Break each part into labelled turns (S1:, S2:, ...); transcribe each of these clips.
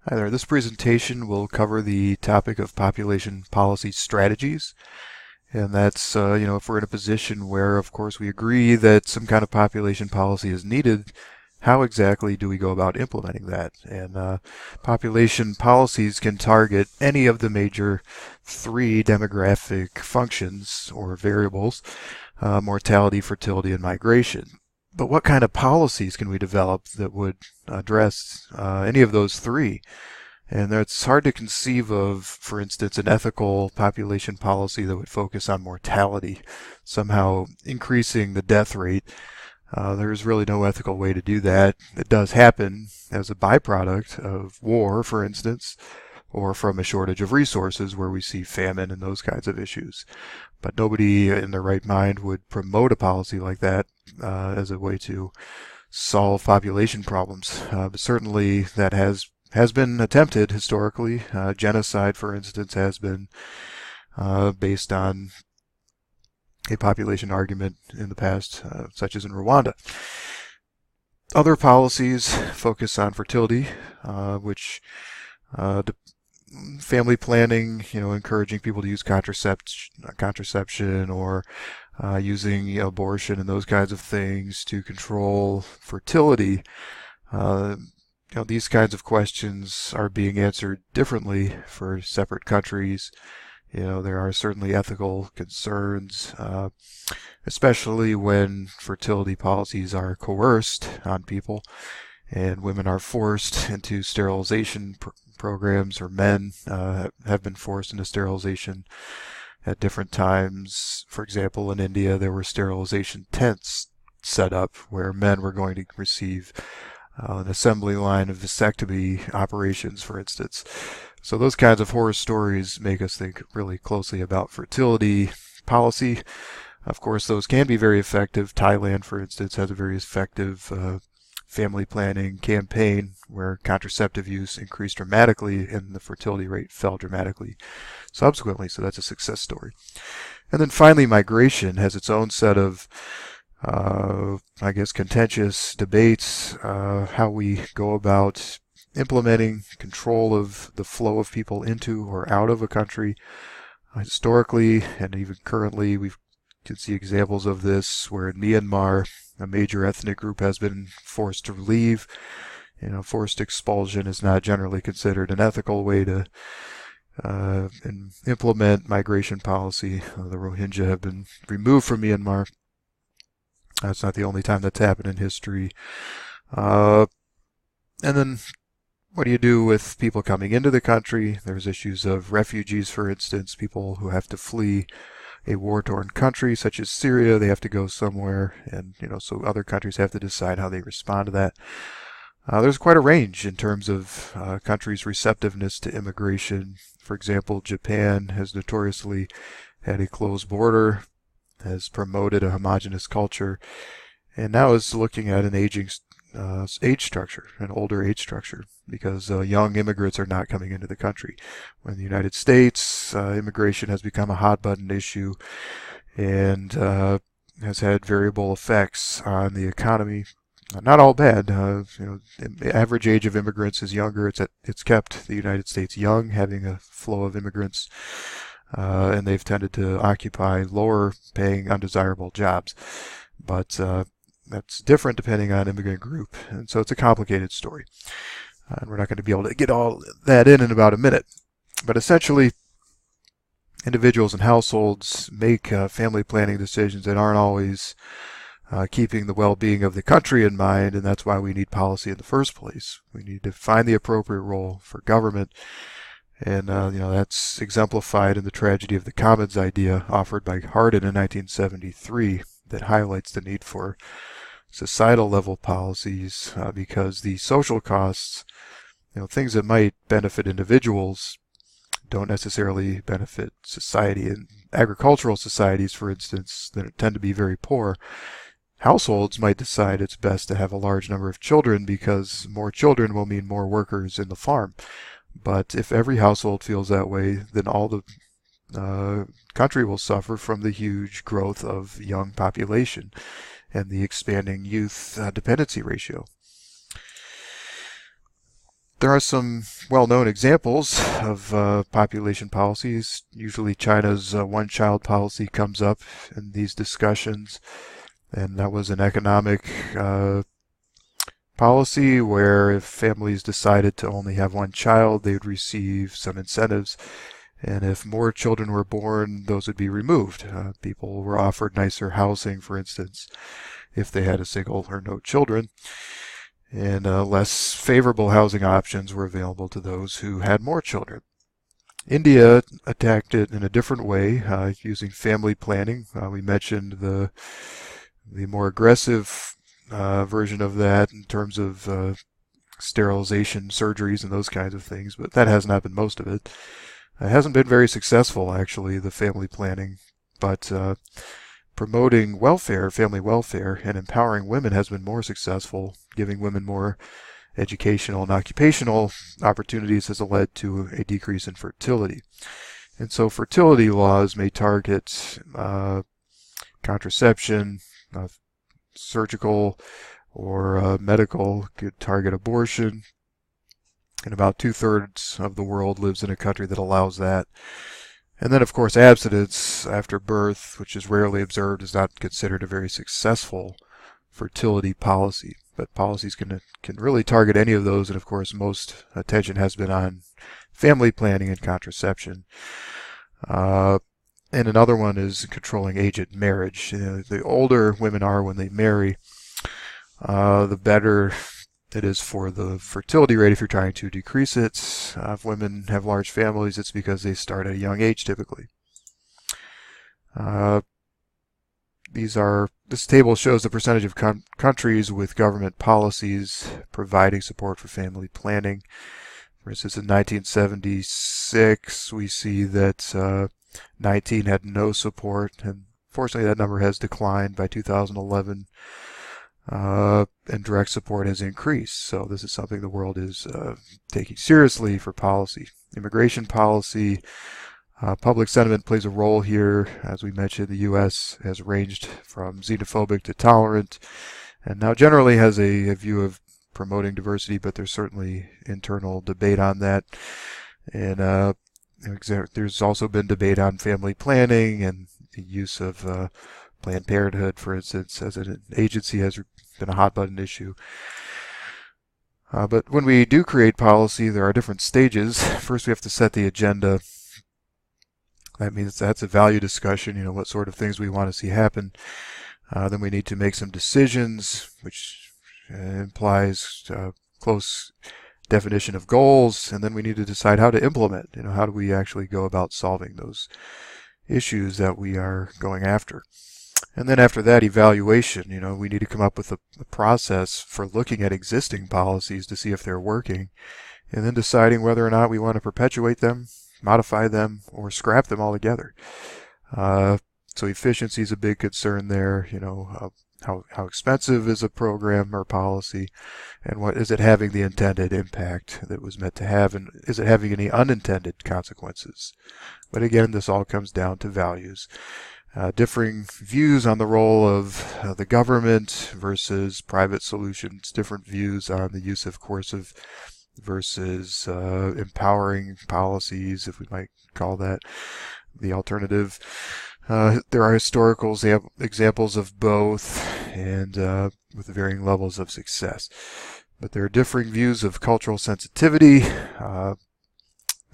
S1: Hi there. This presentation will cover the topic of population policy strategies. And that's, if we're in a position where, of course, we agree that some kind of population policy is needed, how exactly do we go about implementing that? And population policies can target any of the major three demographic functions or variables, mortality, fertility, and migration. But what kind of policies can we develop that would address any of those three? And it's hard to conceive of, for instance, an ethical population policy that would focus on mortality, somehow increasing the death rate. There's really no ethical way to do that. It does happen as a byproduct of war, for instance, or from a shortage of resources where we see famine and those kinds of issues. But nobody in their right mind would promote a policy like that as a way to solve population problems. But certainly that has been attempted historically. Genocide, for instance, has been based on a population argument in the past, such as in Rwanda. Other policies focus on fertility, which family planning, encouraging people to use contraception or using abortion and those kinds of things to control fertility. These kinds of questions are being answered differently for separate countries. There are certainly ethical concerns, especially when fertility policies are coerced on people and women are forced into sterilization programs, or men have been forced into sterilization at different times. For example, in India, there were sterilization tents set up where men were going to receive an assembly line of vasectomy operations, for instance. So those kinds of horror stories make us think really closely about fertility policy. Of course, those can be very effective. Thailand, for instance, has a very effective family planning campaign where contraceptive use increased dramatically and the fertility rate fell dramatically subsequently. So that's a success story. And then finally, migration has its own set of contentious debates, how we go about implementing control of the flow of people into or out of a country. Historically and even currently, we can see examples of this where in Myanmar, a major ethnic group has been forced to leave. Forced expulsion is not generally considered an ethical way to implement migration policy. The Rohingya have been removed from Myanmar. That's not the only time that's happened in history. And then what do you do with people coming into the country? There's issues of refugees, for instance, people who have to flee a war-torn country such as Syria. They have to go somewhere, and so other countries have to decide how they respond to that. There's quite a range in terms of countries' receptiveness to immigration. For example, Japan has notoriously had a closed border, has promoted a homogenous culture, and now is looking at an aging age structure, an older age structure, because young immigrants are not coming into the country. When the United States, immigration has become a hot-button issue and has had variable effects on the economy. Not all bad. The average age of immigrants is younger. It's kept the United States young, having a flow of immigrants. And they've tended to occupy lower-paying, undesirable jobs. But that's different depending on immigrant group, and so it's a complicated story. And we're not going to be able to get all that in about a minute. But essentially, individuals and households make family planning decisions that aren't always keeping the well-being of the country in mind, and that's why we need policy in the first place. We need to find the appropriate role for government. And that's exemplified in the tragedy of the commons idea offered by Hardin in 1973 that highlights the need for societal level policies because the social costs, things that might benefit individuals don't necessarily benefit society. In agricultural societies, for instance, that tend to be very poor, households might decide it's best to have a large number of children because more children will mean more workers in the farm. But if every household feels that way, then all the country will suffer from the huge growth of young population and the expanding youth dependency ratio. There are some well-known examples of population policies. Usually China's one-child policy comes up in these discussions, and that was an economic policy where if families decided to only have one child, they would receive some incentives, and if more children were born, those would be removed. People were offered nicer housing, for instance, if they had a single or no children, and less favorable housing options were available to those who had more children. India attacked it in a different way, using family planning. We mentioned the more aggressive version of that in terms of sterilization surgeries and those kinds of things, but that has not been most of it. It hasn't been very successful, actually, the family planning, but promoting welfare, family welfare, and empowering women has been more successful. Giving women more educational and occupational opportunities has led to a decrease in fertility. And so fertility laws may target contraception, surgical or medical, could target abortion. And about 2/3 of the world lives in a country that allows that. And then, of course, abstinence after birth, which is rarely observed, is not considered a very successful fertility policy. But policies can really target any of those, and of course, most attention has been on family planning and contraception. And another one is controlling age at marriage. The older women are when they marry, the better it is for the fertility rate if you're trying to decrease it. If women have large families, it's because they start at a young age typically. This table shows the percentage of countries with government policies providing support for family planning. For instance, in 1976, we see that 19 had no support, and fortunately that number has declined by 2011. And direct support has increased. So this is something the world is taking seriously for policy. Immigration policy, public sentiment plays a role here. As we mentioned, the U.S. has ranged from xenophobic to tolerant, and now generally has a view of promoting diversity, but there's certainly internal debate on that. And there's also been debate on family planning and the use of Planned Parenthood, for instance, as an agency has been a hot button issue. But when we do create policy, there are different stages. First, we have to set the agenda. That means that's a value discussion, what sort of things we want to see happen. Then we need to make some decisions, which implies close definition of goals. And then we need to decide how to implement. How do we actually go about solving those issues that we are going after. And then after that, evaluation. We need to come up with a process for looking at existing policies to see if they're working, and then deciding whether or not we want to perpetuate them, modify them, or scrap them altogether. So efficiency is a big concern there. How expensive is a program or policy, and what is it having the intended impact that it was meant to have, and is it having any unintended consequences? But again, this all comes down to values. Differing views on the role of the government versus private solutions, different views on the use of coercive versus empowering policies, if we might call that the alternative. There are historical examples of both, and with varying levels of success. But there are differing views of cultural sensitivity. There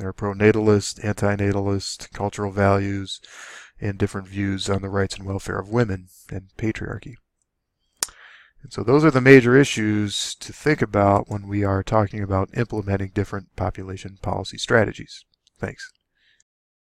S1: are pro-natalist, anti-natalist, cultural values, and different views on the rights and welfare of women and patriarchy. And so those are the major issues to think about when we are talking about implementing different population policy strategies. Thanks.